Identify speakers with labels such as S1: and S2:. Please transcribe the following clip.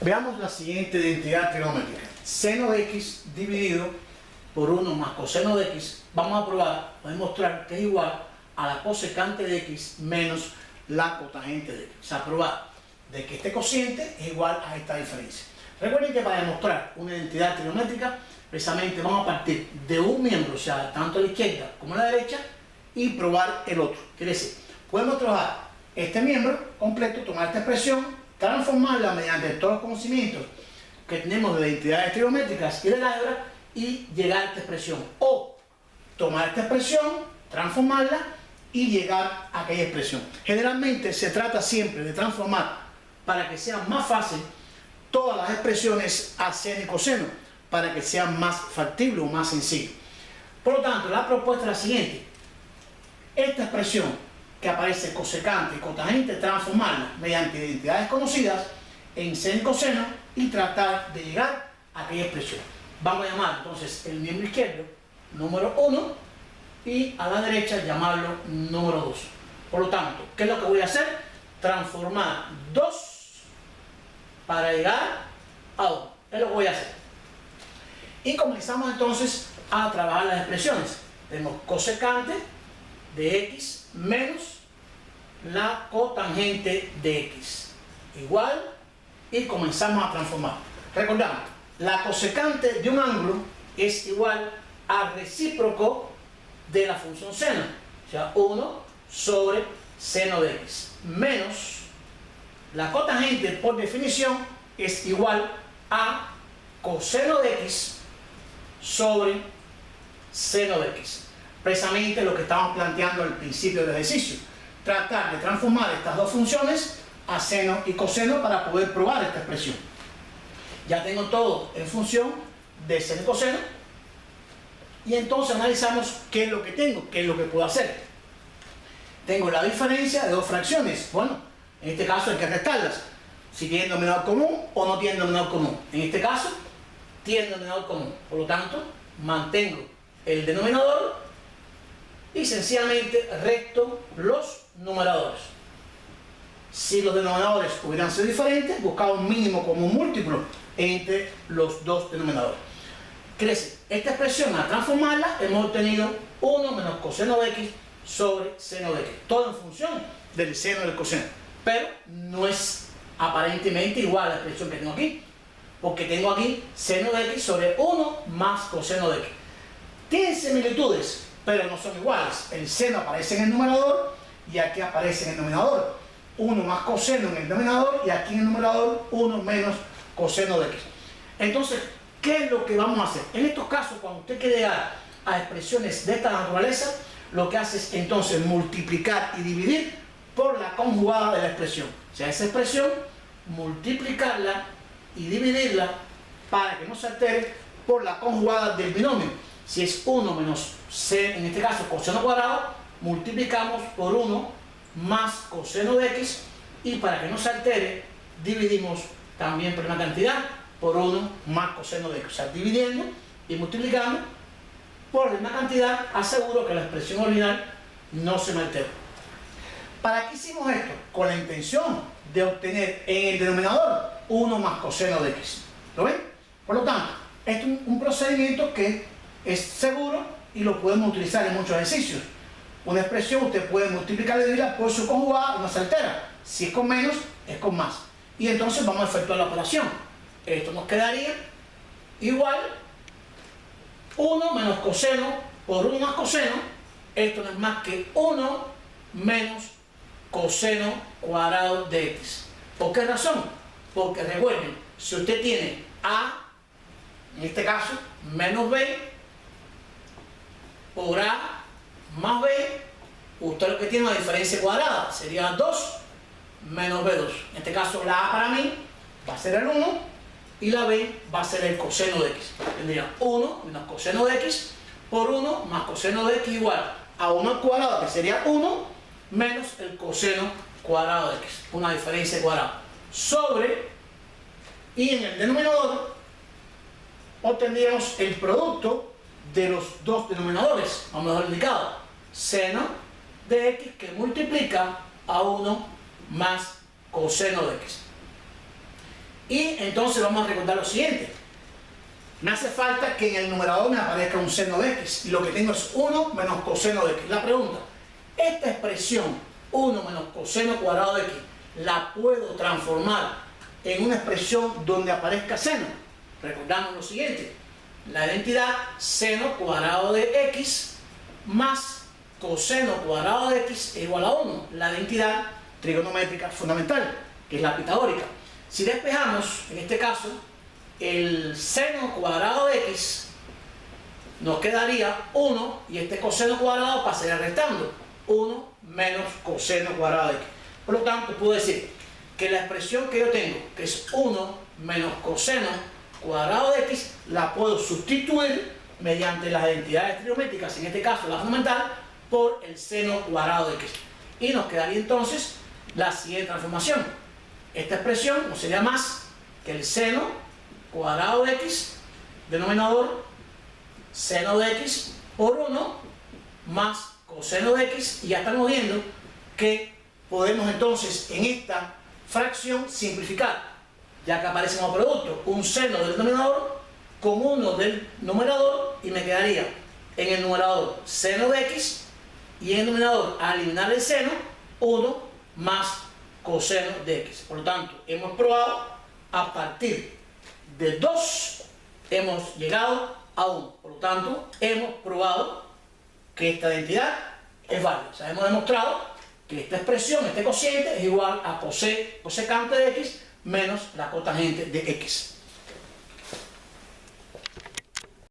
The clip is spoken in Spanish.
S1: Veamos la siguiente identidad trigonométrica. Seno de x dividido por 1 más coseno de x. Vamos a probar, a demostrar que es igual a la cosecante de x menos la cotangente de x. O sea, probar de que este cociente es igual a esta diferencia. Recuerden que para demostrar una identidad trigonométrica, precisamente vamos a partir de un miembro, o sea, tanto a la izquierda como a la derecha, y probar el otro. Quiere decir, podemos trabajar este miembro completo, tomar esta expresión, transformarla mediante todos los conocimientos que tenemos de identidades trigonométricas y del álgebra y llegar a esta expresión. O tomar esta expresión, transformarla y llegar a aquella expresión. Generalmente se trata siempre de transformar para que sea más fácil todas las expresiones a seno y coseno, para que sea más factible o más sencillo. Por lo tanto, la propuesta es la siguiente. Esta expresión que aparece cosecante y cotangente, transformarla mediante identidades conocidas en seno y coseno y tratar de llegar a aquella expresión. Vamos a llamar entonces el miembro izquierdo número 1 y a la derecha llamarlo número 2. Por lo tanto, ¿qué es lo que voy a hacer? Transformar 2 para llegar a 1. Es lo que voy a hacer. Y comenzamos entonces a trabajar las expresiones. Tenemos cosecante de x menos la cotangente de x igual, y comenzamos a transformar. Recordamos, la cosecante de un ángulo es igual al recíproco de la función seno, o sea, 1 sobre seno de x, menos la cotangente, por definición, es igual a coseno de x sobre seno de x. Precisamente lo que estamos planteando al principio del ejercicio. Tratar de transformar estas dos funciones a seno y coseno para poder probar esta expresión. Ya tengo todo en función de seno y coseno. Y entonces analizamos qué es lo que tengo, qué es lo que puedo hacer. Tengo la diferencia de dos fracciones. Bueno, en este caso hay que restarlas. Si tienen denominador común o no tienen denominador común. En este caso, tienen denominador común. Por lo tanto, mantengo el denominador y sencillamente resto los numeradores. Si los denominadores hubieran sido diferentes, buscaba un mínimo común múltiplo entre los dos denominadores. Crece. Esta expresión, al transformarla, hemos obtenido 1 menos coseno de x sobre seno de x. Todo en función del seno y del coseno. Pero no es aparentemente igual a la expresión que tengo aquí, porque tengo aquí seno de x sobre 1 más coseno de x. Tienen similitudes, pero no son iguales. El seno aparece en el numerador y aquí aparece en el denominador. 1 más coseno en el denominador y aquí en el numerador 1 menos coseno de x. Entonces, ¿qué es lo que vamos a hacer? En estos casos, cuando usted quiere llegar a expresiones de esta naturaleza, lo que hace es entonces multiplicar y dividir por la conjugada de la expresión. O sea, esa expresión, multiplicarla y dividirla para que no se altere por la conjugada del binomio. Si es 1 menos c, en este caso coseno cuadrado, multiplicamos por 1 más coseno de x, y para que no se altere, dividimos también por una cantidad por 1 más coseno de x. O sea, dividiendo y multiplicando por una cantidad, aseguro que la expresión original no se me altera. ¿Para qué hicimos esto? Con la intención de obtener en el denominador 1 más coseno de x. ¿Lo ven? Por lo tanto, esto es un procedimiento que es seguro y lo podemos utilizar en muchos ejercicios. Una expresión usted puede multiplicar y dividirla por su conjugada y no se altera. Si es con menos, es con más. Y entonces vamos a efectuar la operación. Esto nos quedaría igual 1 menos coseno por 1 más coseno. Esto no es más que 1 menos coseno cuadrado de x. ¿Por qué razón? Porque recuerden, si usted tiene a, en este caso, menos b por a más b, usted lo que tiene es una diferencia cuadrada, sería 2 menos b2. En este caso, la a para mí va a ser el 1 y la b va a ser el coseno de x. Tendría 1 menos coseno de x por 1 más coseno de x igual a 1 al cuadrado, que sería 1 menos el coseno cuadrado de x, una diferencia cuadrada, sobre, y en el denominador obtendríamos el producto de los dos denominadores, vamos a dejarlo indicado, seno de x que multiplica a 1 más coseno de x. Y entonces vamos a recordar lo siguiente. Me hace falta que en el numerador me aparezca un seno de x, y lo que tengo es 1 menos coseno de x. La pregunta, esta expresión 1 menos coseno cuadrado de x, ¿la puedo transformar en una expresión donde aparezca seno? Recordamos lo siguiente, la identidad seno cuadrado de x más coseno cuadrado de x es igual a 1, la identidad trigonométrica fundamental, que es la pitagórica. Si despejamos, en este caso, el seno cuadrado de x, nos quedaría 1 y este coseno cuadrado pasaría restando 1 menos coseno cuadrado de x. Por lo tanto, puedo decir que la expresión que yo tengo, que es 1 menos coseno cuadrado de x, la puedo sustituir mediante las identidades trigonométricas, en este caso la fundamental, por el seno cuadrado de x. Y nos quedaría entonces la siguiente transformación. Esta expresión no sería más que el seno cuadrado de x, denominador seno de x por 1 más coseno de x, y ya estamos viendo que podemos entonces en esta fracción simplificar, ya que aparece como producto un seno del denominador con 1 del numerador, y me quedaría en el numerador seno de x, y en el denominador, al eliminar el seno, 1 más coseno de x. Por lo tanto, hemos probado a partir de 2, hemos llegado a 1. Por lo tanto, hemos probado que esta identidad es válida. O sea, hemos demostrado que esta expresión, este cociente, es igual a cosecante de x menos la cotangente de x.